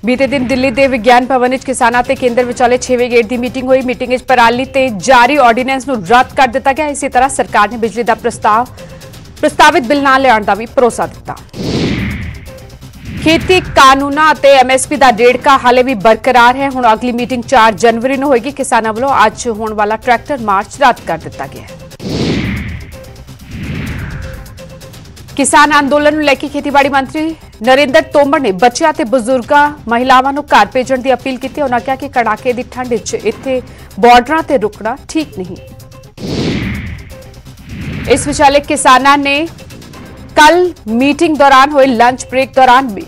बीते दिन दिल्ली के विज्ञान भवन विच किसानां ते केंद्र विचाले 6वें गेट की मीटिंग हुई। मीटिंग विच पराली ते जारी ऑर्डीनेंस नूं रद्द कर दिता गया। इसी तरह सरकार ने बिजली का प्रस्तावित बिल ना लियाउण दा भी भरोसा दिता। खेती कानूनां ते एमएसपी का रेड़का हाले भी बरकरार है। हुण अगली मीटिंग 4 जनवरी नूं होएगी। किसानां वालों अज होने वाला ट्रैक्टर मार्च रद्द कर दिता गया है। किसान अंदोलन नूं लैके खेतीबाड़ी मंत्री नरेंद्र तोमर ने बच्चों ते बजुर्गों महिलावां नूं घर भेजण दी अपील की। उन्होंने कहा कि कड़ाके की ठंड विच इत्थे बॉर्डरां ते रुकना ठीक नहीं। इस विचाले किसानां ने कल मीटिंग दौरान हुए लंच ब्रेक दौरान भी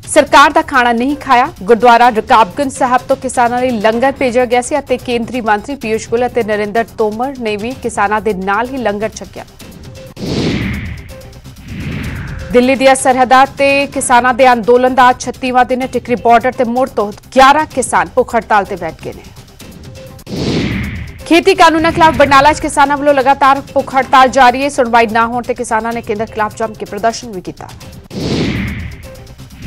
सरकार का खाना नहीं खाया। गुरुद्वारा रकाबगंज साहब तो किसानां लई लंगर भेजा गया सी अते केंद्रीय मंत्री पीयूष गोयल अते नरेंद्र तोमर ने भी किसानां दे नाल ही लंगर छकिया। दिल्ली दी सरहदां ते किसानां दे अंदोलन दा 36वां दिन टिकरी बॉर्डर ते मुड़ तो 11 किसान भुख हड़ताल ते बैठ गए ने। खेती कानूनों खिलाफ बरनाला किसानों वालों लगातार भुख हड़ताल जारी है। सुनवाई ना होने ते किसानों ने केंद्र खिलाफ जम के प्रदर्शन भी किया।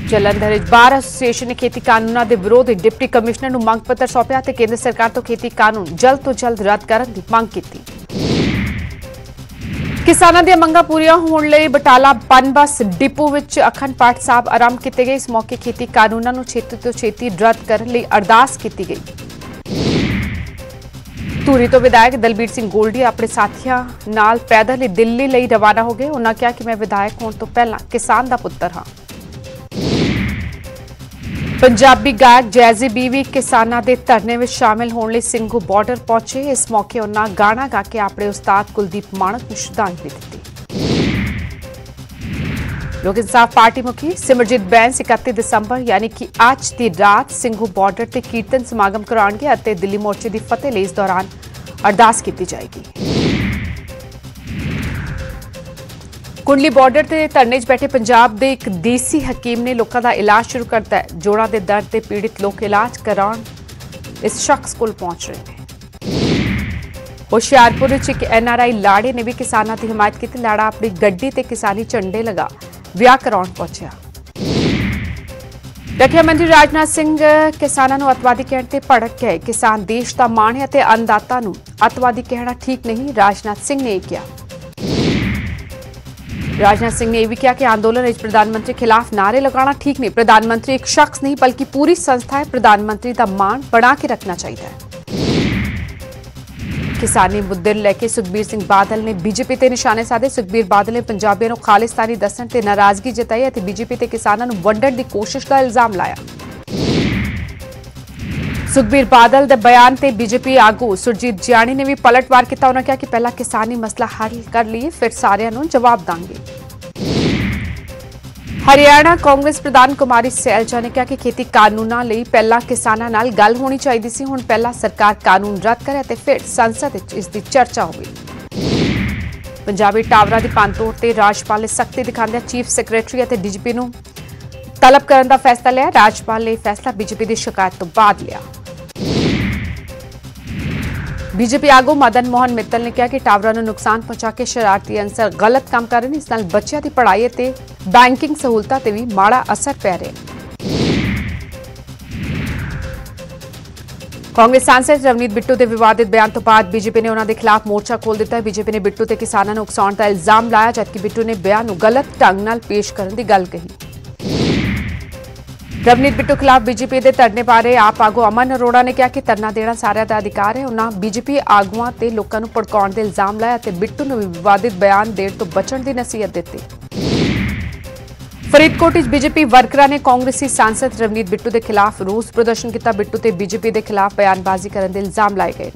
जलंधर बार एसोसीएशन ने खेती कानूनों के विरोध डिप्टी कमिश्नर नूं मंग पत्र सौंपया ते केंद्र सरकार तो खेती कानून जल्द तो जल्द रद्द करने की मांग की। किसानों दी मंगां पूरीआं होण लई बटाला पन बस डिपो विच अखंड पाठ साहब आरंभ किए गए। इस मौके खेती कानूनों नूं छेती तो छेती रद्द करने लई अरदास की गई। धूरी तो विधायक दलबीर सिंह गोल्डी अपने साथियों नाल पैदल ही दिल्ली लई रवाना हो गए। उन्होंने कहा कि मैं विधायक होने तो पहला किसान दा पुत्तर हाँ। पंजाबी गायक जैजी बी भी किसानां दे धरने में शामिल होने लई सिंघू बॉर्डर पहुंचे। इस मौके उन्होंने गाना गा के अपने उस्ताद कुलदीप माणक नूं श्रद्धांजलि दी। लोक इंसाफ पार्टी मुखी सिमरजीत बैंस 31 दिसंबर यानी कि आज की रात सिंघू बॉर्डर ते कीर्तन समागम कराउणगे अते दिल्ली मोर्चे की फतेह लई इस दौरान अरदास की जाएगी। कुंडली बॉर्डर ते धरने च बैठे पंजाब के एक देसी हकीम ने लोगों का इलाज शुरू करता है। जोड़ों के दर्द से पीड़ित लोग इलाज कराउण इस शख्स को पहुंच रहे हैं। होशियारपुर एक एनआरआई लाड़े ने भी किसानों की हिमायत की। लाड़ा अपनी गड्डी ते किसानी झंडे लगा विआह कराउण पहुंचा। रक्षा मंत्री राजनाथ सिंह किसानों को अतवादी कहने ते भड़क गए। किसान देश का माण है ते अन्नदाता नूं अतवादी कहना ठीक नहीं, राजनाथ सिंह ने कहा। राजनाथ सिंह ने यह भी कहा कि आंदोलन में प्रधानमंत्री खिलाफ नारे लगाना ठीक नहीं। प्रधानमंत्री एक शख्स नहीं बल्कि पूरी संस्था है। प्रधानमंत्री का मान बना के रखना चाहिए। किसानी मुद्दे लेके सुखबीर सिंह बादल ने बीजेपी ते निशाने साधे। सुखबीर बादल ने पंजाबियों को खालिस्तानी दस्सण ते नाराजगी जताई अते बीजेपी ते किसानों को वंडण की कोशिश का इल्जाम लाया। सुखबीर बादल के बयान से बीजेपी आगू सुरजीत जियाणी ने भी पलटवार किया। उन्होंने कहा कि पहला किसानी मसला हल कर लिए फिर सारिਆਂ ਨੂੰ जवाब देंगे। हरियाणा कांग्रेस प्रधान कुमारी सैलजा ने कहा कि खेती कानूनों लिए पहला किसानों नाल गल होनी चाहिए सी। हुण पहला सरकार कानून रद्द करे ते फिर संसद इसकी चर्चा होगी। पंजाबी टावरां दी भंनतोड़ ते राजपाल ने सख्ती दिखांदे चीफ सैकटरी अते डीजीपी नूं तलब करने का फैसला लिया। राजपाल ने फैसला बीजेपी की शिकायत तो बाद लिया। बीजेपी आगू मदन मोहन मित्तल ने कहा कि टावरां नूं नुकसान पहुंचा के शरारती अंसर गलत काम कर रहे हैं। इस नाल बच्चों की पढ़ाई ते बैंकिंग सहूलतां ते भी माड़ा असर पै रहा है। कांग्रेस सांसद रवनीत बिट्टू के विवादित बयान तो बाद बीजेपी ने उन्होंने खिलाफ मोर्चा खोल दिता है। बीजेपी ने बिट्टू ते किसानों को उकसाउण का इल्जाम लाया जबकि बिट्टू ने बयान नूं गलत ढंग नाल पेश करने की गल कही। रवनीत बिट्टू खिलाफ बीजेपी के धरने बारे आप आगू अमन अरोड़ा ने कहा कि धरना देना सारिਆਂ ਦਾ अधिकार है। उन्होंने बीजेपी आगुआं ते लोकां नूं भड़काउण दे इल्जाम लाया ते बिट्टू नूं भी विवादित बयान देण तो बचण दी नसीहत दी। फरीदकोट बीजेपी वर्करां ने कांग्रेसी सांसद रवनीत बिट्टू के खिलाफ रोस प्रदर्शन किया। बिट्टू ते बीजेपी के खिलाफ बयानबाजी करने के इल्जाम लाए गए।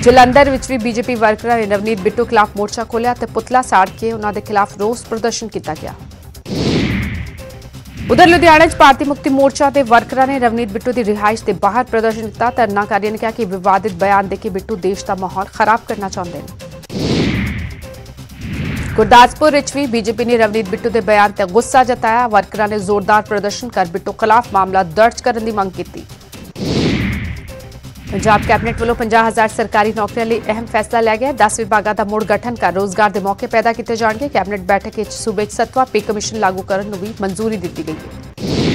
जलंधर विच भी बीजेपी वर्करां ने रवनीत बिट्टू खिलाफ मोर्चा खोलिया ते पुतला साड़ के उन्होंने खिलाफ रोस प्रदर्शन किया गया। उधर लुधियाना भारतीय मुक्ति मोर्चा के वर्करां ने रवनीत बिट्टू की रिहाइश के बाहर प्रदर्शन किया। धरनाकारियों ने कहा कि विवादित बयान देके बिट्टू देश का माहौल खराब करना चाहते हैं। गुरदासपुर भी बीजेपी ने रवनीत बिट्टू के बयान से गुस्सा जताया। वर्करां ने जोरदार प्रदर्शन कर बिट्टू खिलाफ मामला दर्ज करने की मांग की। पंजाब कैबिनेट वालों 50,000 सरकारी नौकरियों लिए अहम फैसला लिया गया। 10 विभागों का मुड़ गठन कर रोजगार के मौके पैदा किए जाएंगे। कैबिनेट बैठक सूबे 7वां पे कमीशन लागू करने को भी मंजूरी दी गई है।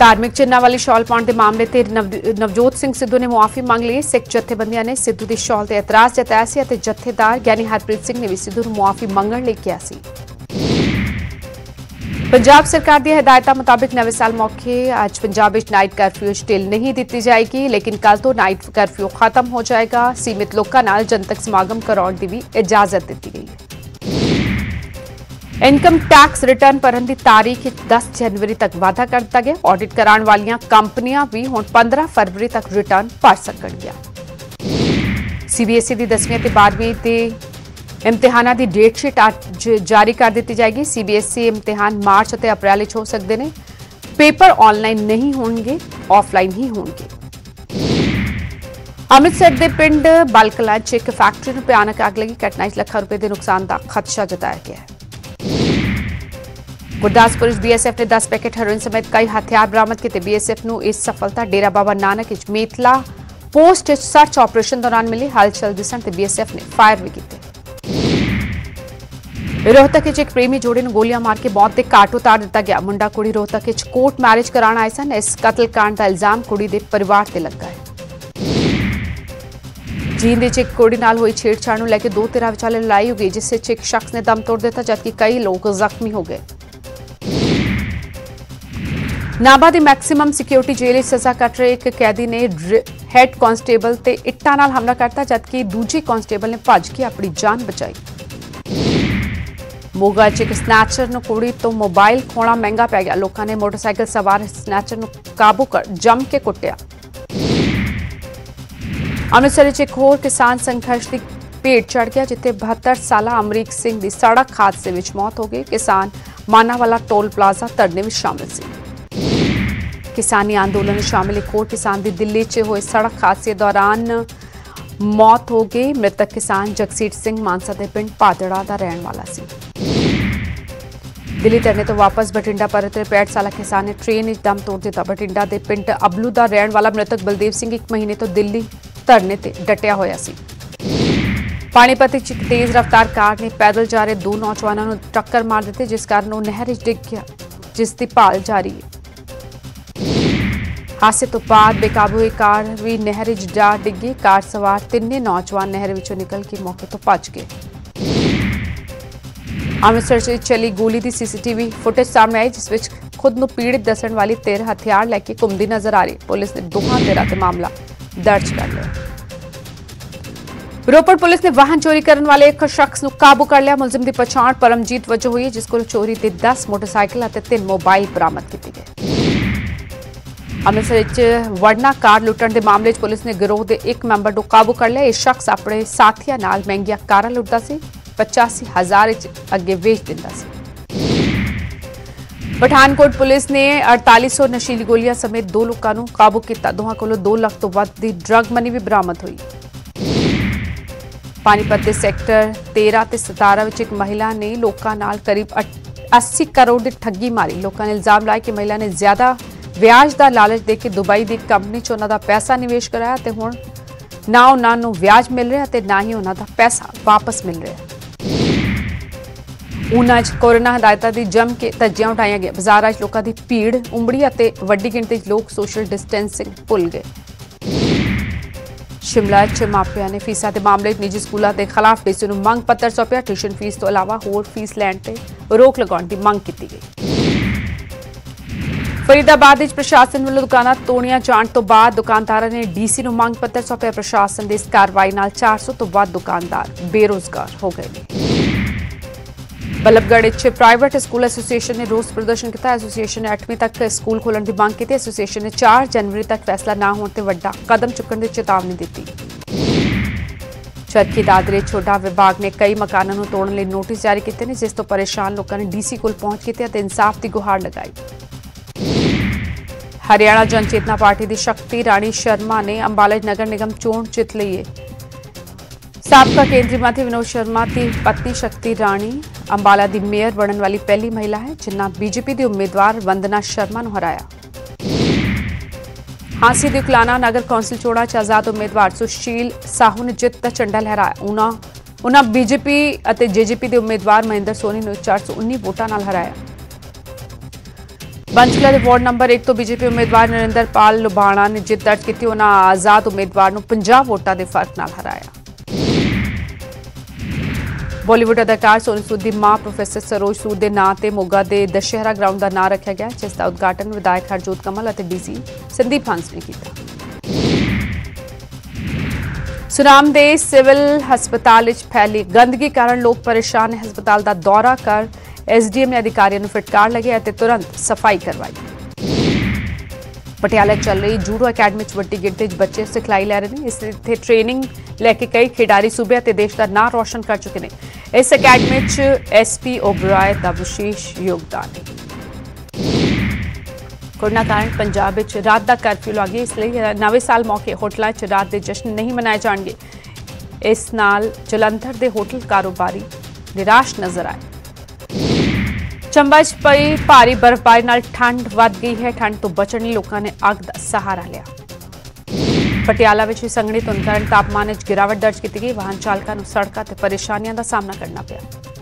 ਧਾਰਮਿਕ ਚਿੰਨ੍ਹਾਂ ਵਾਲੀ ਸ਼ਾਲ ਪਾਉਣ ਦੇ ਮਾਮਲੇ ਤੇ ਨਵਜੋਤ ਸਿੰਘ ਸਿੱਧੂ ਨੇ ਮੁਆਫੀ ਮੰਗ ਲਈ। ਸਿੱਖ ਜਥੇਬੰਦੀਆਂ ਨੇ ਸਿੱਧੂ ਦੀ ਸ਼ਾਲ ਤੇ ਇਤਰਾਜ਼ ਜਤਾਇਆ ਸੀ ਅਤੇ ਜਥੇਦਾਰ ਗਿਆਨੀ ਹਰਪ੍ਰੀਤ ਸਿੰਘ ਨੇ ਵੀ ਸਿੱਧੂ ਨੂੰ ਮੁਆਫੀ ਮੰਗਣ ਲਈ ਕਿਹਾ ਸੀ। ਪੰਜਾਬ ਸਰਕਾਰ ਦੀਆਂ ਹਦਾਇਤਾਂ ਮੁਤਾਬਿਕ ਨਵੇਂ ਸਾਲ ਮੌਕੇ ਅੱਜ ਪੰਜਾਬ ਵਿੱਚ ਨਾਈਟ ਕਰਫਿਊ ਢਿੱਲ ਨਹੀਂ ਦਿੱਤੀ ਜਾਏਗੀ, ਲੇਕਿਨ ਕੱਲ ਤੋਂ ਨਾਈਟ ਕਰਫਿਊ ਖਤਮ ਹੋ ਜਾਏਗਾ। ਸੀਮਿਤ ਲੋਕਾਂ ਨਾਲ ਜਨਤਕ ਸਮਾਗਮ ਕਰਾਉਣ ਦੀ ਵੀ ਇਜਾਜ਼ਤ ਦਿੱਤੀ ਗਈ ਹੈ। ਇਨਕਮ ਟੈਕਸ ਰਿਟਰਨ ਭਰਨ ਦੀ ਤਾਰੀਖ 10 ਜਨਵਰੀ ਤੱਕ ਵਾਧਾ ਕਰ ਦਿੱਤਾ ਗਿਆ। ਆਡਿਟ ਕਰਾਉਣ ਵਾਲੀਆਂ ਕੰਪਨੀਆਂ ਵੀ ਹੁਣ 15 ਫਰਵਰੀ ਤੱਕ ਰਿਟਰਨ ਭਰ ਸਕਣਗੀਆਂ। ਸੀਬੀਐਸਈ ਦੀ 10ਵੀਂ ਅਤੇ 12ਵੀਂ ਦੇ ਇਮਤਿਹਾਨਾਂ ਦੀ ਡੇਟ ਸ਼ੀਟ ਅੱਜ ਜਾਰੀ ਕਰ ਦਿੱਤੀ ਜਾਏਗੀ। ਸੀਬੀਐਸਈ ਇਮਤਿਹਾਨ ਮਾਰਚ ਅਤੇ ਅਪ੍ਰੈਲ ਵਿੱਚ ਹੋ ਸਕਦੇ ਨੇ। ਪੇਪਰ ਆਨਲਾਈਨ ਨਹੀਂ ਹੋਣਗੇ, ਆਫਲਾਈਨ ਹੀ ਹੋਣਗੇ। ਅੰਮ੍ਰਿਤਸਰ ਦੇ ਪਿੰਡ ਬਲਕਲਾਂ 'ਚ ਇੱਕ ਫੈਕਟਰੀ ਨੂੰ ਭਿਆਨਕ ਅੱਗ ਲੱਗੀ। ਘਟਨਾ 'ਚ ਲੱਖਾਂ ਰੁਪਏ ਦੇ ਨੁਕਸਾਨ ਦਾ ਖਦਸ਼ਾ ਜਤਾਇਆ ਗਿਆ ਹੈ। ਗੁਰਦਾਸਪੁਰ ਵਿੱਚ ਬੀਐਸਐਫ ਨੇ 10 ਪੈਕੇਟ ਹੈਰੋਇਨ ਸਮੇਤ ਕਈ ਹਥਿਆਰ ਬਰਾਮਦ ਕੀਤੇ। ਬੀਐਸਐਫ ਨੂੰ ਇਸ ਸਫਲਤਾ ਡੇਰਾ ਬਾਬਾ ਨਾਨਕ ਵਿੱਚ ਮੇਤਲਾ ਪੋਸਟ ਵਿੱਚ ਸਰਚ ਆਪਰੇਸ਼ਨ ਦੌਰਾਨ ਮਿਲੀ। ਹਲਚਲ ਦਿਸਣ ਤੇ ਬੀਐਸਐਫ ਨੇ ਫਾਇਰ ਵੀ ਕੀਤੇ। ਰੋਹਤਕ ਵਿੱਚ ਇੱਕ ਪ੍ਰੇਮੀ ਜੋੜੇ ਨੂੰ ਗੋਲੀਆਂ ਮਾਰ ਕੇ ਮੌਤ ਦੇ ਘਾਟ ਉਤਾਰ ਦਿੱਤਾ ਗਿਆ। ਮੁੰਡਾ ਕੁੜੀ ਰੋਹਤਕ ਵਿੱਚ ਕੋਰਟ ਮੈਰਿਜ ਕਰਾਉਣ ਆਏ ਸਨ। ਇਸ ਕਤਲकांड ਦਾ ਇਲਜ਼ਾਮ ਕੁੜੀ ਦੇ ਪਰਿਵਾਰ ਤੇ ਲੱਗਾ ਹੈ। ਜੀਂਦ ਵਿੱਚ ਇੱਕ ਕੁੜੀ ਨਾਲ ਹੋਈ ਛੇੜਛਾੜ ਨੂੰ ਲੈ ਕੇ ਦੋ ਧਿਰਾਂ ਵਿਚਾਲੇ ਲੜਾਈ ਹੋ ਗਈ, ਜਿਸ ਵਿੱਚ ਇੱਕ ਸ਼ਖਸ ਨੇ ਦਮ ਤੋੜ ਦਿੱਤਾ ਜਦਕਿ ਕਈ ਲੋਕ ਜ਼ਖਮੀ ਹੋ ਗਏ। ਨਾਭਾ ਦੀ ਮੈਕਸਿਮਮ ਸਿਕਿਉਰਿਟੀ ਜੇਲ੍ਹ ਵਿੱਚ ਸਜ਼ਾ ਕੱਟ ਰਹੇ ਇੱਕ ਕੈਦੀ ਨੇ ਹੈਡ ਕਾਂਸਟੇਬਲ ਤੇ ਇੱਟਾਂ ਨਾਲ ਹਮਲਾ ਕਰਤਾ ਜਦਕਿ ਦੂਜੇ ਕਾਂਸਟੇਬਲ ਨੇ ਭੱਜ ਕੇ ਆਪਣੀ ਜਾਨ ਬਚਾਈ। ਮੋਗਾ 'ਚ ਇੱਕ ਸਨੈਚਰ ਨੂੰ ਕੁੜੀ ਤੋਂ ਮੋਬਾਈਲ ਖੋਣਾ ਮਹਿੰਗਾ ਪੈ ਗਿਆ। ਲੋਕਾਂ ਨੇ ਮੋਟਰਸਾਈਕਲ ਸਵਾਰ ਸਨੈਚਰ ਨੂੰ ਕਾਬੂ ਕਰ ਜੰਮ ਕੇ ਕੁੱਟਿਆ। ਅੰਮ੍ਰਿਤਸਰ 'ਚ ਇੱਕ ਹੋਰ ਕਿਸਾਨ ਸੰਘਰਸ਼ ਦੀ ਭੇਟ ਚੜ੍ਹ ਗਿਆ, ਜਿੱਥੇ 72 ਸਾਲਾ ਅਮਰੀਕ ਸਿੰਘ ਦੀ ਸੜਕ ਹਾਦਸੇ ਵਿੱਚ ਮੌਤ ਹੋ ਗਈ। ਕਿਸਾਨ ਮਾਨਾਵਾਲਾ ਟੋਲ ਪਲਾਜ਼ਾ ਧਰਨੇ ਵਿੱਚ ਸ਼ਾਮਲ ਸੀ। ਕਿਸਾਨੀ ਅੰਦੋਲਨ ਵਿੱਚ ਸ਼ਾਮਿਲ ਇੱਕ ਹੋਰ ਕਿਸਾਨ ਦੀ ਦਿੱਲੀ 'ਚ ਹੋਏ ਸੜਕ ਹਾਦਸੇ ਦੌਰਾਨ ਮੌਤ ਹੋ ਗਈ। ਮ੍ਰਿਤਕ ਕਿਸਾਨ ਜਗਸੀਰ ਸਿੰਘ ਮਾਨਸਾ ਦੇ ਪਿੰਡ ਪਾਦੜਾ ਦਾ ਰਹਿਣ ਵਾਲਾ ਸੀ। ਦਿੱਲੀ ਧਰਨੇ ਤੋਂ ਵਾਪਸ ਬਠਿੰਡਾ ਪਰਤ ਰਹੇ 65 ਸਾਲਾ ਕਿਸਾਨ ਨੇ ਟ੍ਰੇਨ ਵਿੱਚ ਦਮ ਤੋੜ ਦਿੱਤਾ। ਬਠਿੰਡਾ ਦੇ ਪਿੰਡ ਅਬਲੂ ਦਾ ਰਹਿਣ ਵਾਲਾ ਮ੍ਰਿਤਕ ਬਲਦੇਵ ਸਿੰਘ 1 ਮਹੀਨੇ ਤੋਂ ਦਿੱਲੀ ਧਰਨੇ ਤੇ ਡਟਿਆ ਹੋਇਆ ਸੀ। ਪਾਣੀਪਤ ਵਿੱਚ ਇੱਕ ਤੇਜ਼ ਰਫ਼ਤਾਰ ਕਾਰ ਨੇ ਪੈਦਲ ਜਾ ਰਹੇ ਦੋ ਨੌਜਵਾਨਾਂ ਨੂੰ ਟੱਕਰ ਮਾਰ ਦਿੱਤੀ, ਜਿਸ ਕਾਰਨ ਉਹ ਨਹਿਰ ਵਿੱਚ ਡਿੱਗ ਗਿਆ, ਜਿਸ ਦੀ ਭਾਲ ਜਾਰੀ ਹੈ। ਹਾਦਸੇ ਤੋਂ ਬਾਅਦ ਬੇਕਾਬੂ ਹੋਈ ਕਾਰ ਵੀ ਨਹਿਰ ਵਿੱਚ ਜਾ ਡਿੱਗੀ। ਕਾਰ ਸਵਾਰ ਤਿੰਨੇ ਨੌਜਵਾਨ ਨਹਿਰ ਵਿੱਚੋਂ ਨਿਕਲ ਕੇ ਮੌਕੇ ਤੋਂ ਭੱਜ ਗਏ। ਅੰਮ੍ਰਿਤਸਰ 'ਚ ਚੱਲੀ ਗੋਲੀ ਦੀ ਸੀਸੀਟੀਵੀ ਫੁਟੇਜ ਸਾਹਮਣੇ ਆਈ, ਜਿਸ ਵਿੱਚ ਖੁਦ ਨੂੰ ਪੀੜਿਤ ਦੱਸਣ ਵਾਲੀ ਧਿਰ ਹਥਿਆਰ ਲੈ ਕੇ ਘੁੰਮਦੀ ਨਜ਼ਰ ਆ ਰਹੀ। ਪੁਲਿਸ ਨੇ ਦੋਹਾਂ ਧਿਰਾਂ ਤੇ ਮਾਮਲਾ ਦਰਜ ਕਰ ਲਿਆ। ਰੋਪੜ ਪੁਲਿਸ ਨੇ ਵਾਹਨ ਚੋਰੀ ਕਰਨ ਵਾਲੇ ਇੱਕ ਸ਼ਖਸ ਨੂੰ ਕਾਬੂ ਕਰ ਲਿਆ। ਮੁਲਜ਼ਮ ਦੀ ਪਛਾਣ ਪਰਮਜੀਤ ਵਜੋਂ ਹੋਈ ਹੈ, ਜਿਸ ਕੋਲ ਚੋਰੀ ਦੇ 10 ਮੋਟਰਸਾਈਕਲ ਅਤੇ 3 ਮੋਬਾਈਲ ਬਰਾਮਦ ਕੀਤੇ ਗਏ। ਅੰਮ੍ਰਿਤਸਰ ਵਿੱਚ ਵੜਨਾ ਕਾਰ ਲੁੱਟਣ ਦੇ ਮਾਮਲੇ 'ਚ ਪੁਲਿਸ ਨੇ ਗਿਰੋਹ ਦੇ ਇੱਕ ਮੈਂਬਰ ਨੂੰ ਕਾਬੂ ਕਰ ਲਿਆ। ਇਹ ਸ਼ਖਸ ਆਪਣੇ ਸਾਥੀਆਂ ਨਾਲ ਮਹਿੰਗੀਆਂ ਕਾਰਾਂ ਲੁੱਟਦਾ ਸੀ, 85,000 ਵਿੱਚ ਅੱਗੇ ਵੇਚ ਦਿੰਦਾ ਸੀ। ਪਠਾਨਕੋਟ ਪੁਲਿਸ ਨੇ 4800 ਨਸ਼ੀਲੀ ਗੋਲੀਆਂ ਸਮੇਤ 2 ਲੋਕਾਂ ਨੂੰ ਕਾਬੂ ਕੀਤਾ। ਦੋਹਾਂ ਕੋਲੋਂ 2 ਲੱਖ ਤੋਂ ਵੱਧ ਦੀ ਡਰੱਗ ਮਨੀ ਵੀ ਬਰਾਮਦ ਹੋਈ। ਪਾਣੀਪਤ ਦੇ ਸੈਕਟਰ 13 ਤੇ 17 ਵਿੱਚ ਇੱਕ ਮਹਿਲਾ ਨੇ ਲੋਕਾਂ ਨਾਲ ਕਰੀਬ 80 ਕਰੋੜ ਦੀ ਠੱਗੀ ਮਾਰੀ। ਲੋਕਾਂ ਨੇ ਇਲਜ਼ਾਮ ਲਾਇਆ ਕਿ ਮਹਿਲਾ ਨੇ ਜ਼ਿਆਦਾ ਵਿਆਜ ਦਾ ਲਾਲਚ ਦੇ ਕੇ ਦੁਬਈ ਦੀ ਕੰਪਨੀ 'ਚ ਉਹਨਾਂ ਦਾ ਪੈਸਾ ਨਿਵੇਸ਼ ਕਰਾਇਆ ਤੇ ਹੁਣ ਨਾ ਉਹਨਾਂ ਨੂੰ ਵਿਆਜ ਮਿਲ ਰਿਹਾ ਤੇ ਨਾ ਹੀ ਉਹਨਾਂ ਦਾ ਪੈਸਾ ਵਾਪਸ ਮਿਲ ਰਿਹਾ। ਉਨ੍ਹਾਂ 'ਚ ਕੋਰੋਨਾ ਹਦਾਇਤਾਂ ਦੀ ਜੰਮ ਕੇ ਧੱਜੀਆਂ ਉਠਾਈਆਂ ਗਈਆਂ। ਬਾਜ਼ਾਰਾਂ 'ਚ ਲੋਕਾਂ ਦੀ ਭੀੜ ਉਮੜੀ ਅਤੇ ਵੱਡੀ ਗਿਣਤੀ 'ਚ ਲੋਕ ਸੋਸ਼ਲ ਡਿਸਟੈਂਸਿੰਗ ਭੁੱਲ ਗਏ। ਸ਼ਿਮਲਾ 'ਚ ਮਾਪਿਆਂ ਨੇ ਫੀਸਾਂ ਦੇ ਮਾਮਲੇ 'ਚ ਨਿੱਜੀ ਸਕੂਲਾਂ ਦੇ ਖਿਲਾਫ ਡੀਸੀ ਨੂੰ ਮੰਗ ਪੱਤਰ ਸੌਂਪਿਆ। ਟਿਊਸ਼ਨ ਫੀਸ ਤੋਂ ਇਲਾਵਾ ਹੋਰ ਫੀਸ ਲੈਣ ਤੇ ਰੋਕ ਲਗਾਉਣ ਦੀ ਮੰਗ ਕੀਤੀ ਗਈ। ਫਰੀਦਾਬਾਦ ਵਿੱਚ ਪ੍ਰਸ਼ਾਸਨ ਵੱਲੋਂ ਦੁਕਾਨਾਂ ਤੋੜੀਆਂ ਜਾਣ ਤੋਂ ਬਾਅਦ ਦੁਕਾਨਦਾਰਾਂ ਨੇ ਡੀਸੀ ਨੂੰ ਮੰਗ ਪੱਤਰ ਸੌਂਪਿਆ। ਪ੍ਰਸ਼ਾਸਨ ਦੀ ਇਸ ਕਾਰਵਾਈ ਨਾਲ 400 ਤੋਂ ਵੱਧ ਦੁਕਾਨਦਾਰ ਬੇਰੁਜ਼ਗਾਰ ਹੋ ਗਏ ਨੇ। ਬੱਲਭਗੜ੍ਹ ਵਿੱਚ ਪ੍ਰਾਈਵੇਟ ਸਕੂਲ ਐਸੋਸੀਏਸ਼ਨ ਨੇ ਰੋਸ ਪ੍ਰਦਰਸ਼ਨ ਕੀਤਾ। ਐਸੋਸੀਏਸ਼ਨ ਨੇ 8ਵੀਂ ਤੱਕ ਸਕੂਲ ਖੋਲ੍ਹਣ ਦੀ ਮੰਗ ਕੀਤੀ। ਐਸੋਸੀਏਸ਼ਨ ਨੇ 4 ਜਨਵਰੀ ਤੱਕ ਫੈਸਲਾ ਨਾ ਹੋਣ ਤੇ ਵੱਡਾ ਕਦਮ ਚੁੱਕਣ ਦੀ ਚੇਤਾਵਨੀ ਦਿੱਤੀ। ਚਰਖੀ ਦਾਦਰੇ ਛੋਟਾ ਵਿਭਾਗ ਨੇ ਕਈ ਮਕਾਨਾਂ ਨੂੰ ਤੋੜਨ ਲਈ ਨੋਟਿਸ ਜਾਰੀ ਕੀਤੇ ਨੇ, ਜਿਸ ਤੋਂ ਪਰੇਸ਼ਾਨ ਲੋਕਾਂ ਨੇ ਡੀਸੀ ਕੋਲ ਪਹੁੰਚ ਕੀਤੀ ਅਤੇ ਇਨਸਾਫ ਦੀ ਗੁਹਾਰ ਲਗਾਈ। ਹਰਿਆਣਾ ਜਨ ਚੇਤਨਾ ਪਾਰਟੀ ਦੀ ਸ਼ਕਤੀ ਰਾਣੀ ਸ਼ਰਮਾ ਨੇ ਅੰਬਾਲਾ ਨਗਰ ਨਿਗਮ ਚੋਣ ਜਿੱਤ ਲਈ ਹੈ। ਸਾਬਕਾ ਕੇਂਦਰੀ ਮੰਤਰੀ ਵਿਨੋਦ ਸ਼ਰਮਾ ਦੀ ਪਤਨੀ ਸ਼ਕਤੀ ਰਾਣੀ ਅੰਬਾਲਾ ਦੀ ਮੇਅਰ ਬਣਨ ਵਾਲੀ ਪਹਿਲੀ ਮਹਿਲਾ ਹੈ, ਜਿਨ੍ਹਾਂ ਬੀਜੇਪੀ ਦੀ ਉਮੀਦਵਾਰ ਵੰਦਨਾ ਸ਼ਰਮਾ ਨੂੰ ਹਰਾਇਆ। ਹਾਂਸੀ ਦੀ ਕਲਾਨਾ ਨਗਰ ਕੌਂਸਲ ਚੋਣਾਂ 'ਚ ਆਜ਼ਾਦ ਉਮੀਦਵਾਰ ਸੁਸ਼ੀਲ ਸਾਹੂ ਨੇ ਜਿੱਤ ਦਾ ਝੰਡਾ ਲਹਿਰਾਇਆ। ਉਨ੍ਹਾਂ ਬੀਜੇਪੀ ਅਤੇ ਜੇਜੇਪੀ ਦੇ ਉਮੀਦਵਾਰ ਮਹਿੰਦਰ ਸੋਨੀ ਨੂੰ 419 ਵੋਟਾਂ ਨਾਲ ਹਰਾਇਆ। पंचकूला ਦੇ ਵਾਰਡ ਨੰਬਰ 1 ਤੋਂ ਬੀਜੇਪੀ ਉਮੀਦਵਾਰ ਨਰਿੰਦਰਪਾਲ ਲੁਬਾਣਾ ਨੇ ਜਿੱਤ ਦਰਜ ਕੀਤੀ। ਉਹਨਾਂ ਆਜ਼ਾਦ ਉਮੀਦਵਾਰ ਨੂੰ 50 ਵੋਟਾਂ ਦੇ ਫਰਕ ਨਾਲ ਹਰਾਇਆ। ਬਾਲੀਵੁੱਡ ਅਦਾਕਾਰ ਸੋਨੂ ਸੂਦ ਦੀ ਮਾਂ ਪ੍ਰੋਫੈਸਰ ਸਰੋਜ ਸੂਦ ਦੇ ਨਾਂ ਤੇ ਮੋਗਾ ਦੇ ਦਸ਼ਹਿਰਾ ਗਰਾਊਂਡ ਦਾ ਨਾਂ ਰੱਖਿਆ ਗਿਆ, ਜਿਸ ਦਾ ਉਦਘਾਟਨ ਵਿਧਾਇਕ ਹਰਜੋਤ ਕਮਲ ਅਤੇ ਡੀਸੀ ਸੰਦੀਪ ਹੰਸ ਨੇ ਕੀਤਾ। ਸੁਨਾਮ ਦੇ ਸਿਵਲ ਹਸਪਤਾਲ ਵਿੱਚ ਫੈਲੀ ਗੰਦਗੀ ਕਾਰਨ ਲੋਕ ਪਰੇਸ਼ਾਨ ਨੇ। ਹਸਪਤਾਲ ਦਾ ਦੌਰਾ ਕਰ एसडीएम ने अधिकारियों को फटकार लगे और तुरंत सफाई करवाई। पटियाला चल रही जूडो अकेडमी वड्डी गिणती बच्चे सिखलाई लै रहे हैं। इस ट्रेनिंग लैके कई खिडारी सूबे और देश का नाम रोशन कर चुके हैं। इस अकेडमी SP ओबराय का विशेष योगदान है। कोरोना कारण पंजाब में रात का कर्फ्यू लग गया, इसलिए नवे साल मौके होटलों च रात के जश्न नहीं मनाए जाएंगे। इस नाल जलंधर के होटल कारोबारी निराश नजर आए। चंबा च पई भारी बर्फबारी नाल ठंड वध गई है। ठंड तो बचण लई लोकां ने अग दा सहारा लिया। पटियाला विच संघनी धुंध कारण तापमान विच गिरावट दर्ज की गई। वाहन चालकां नूं सड़कां ते परेशानियां दा सामना करना पिया।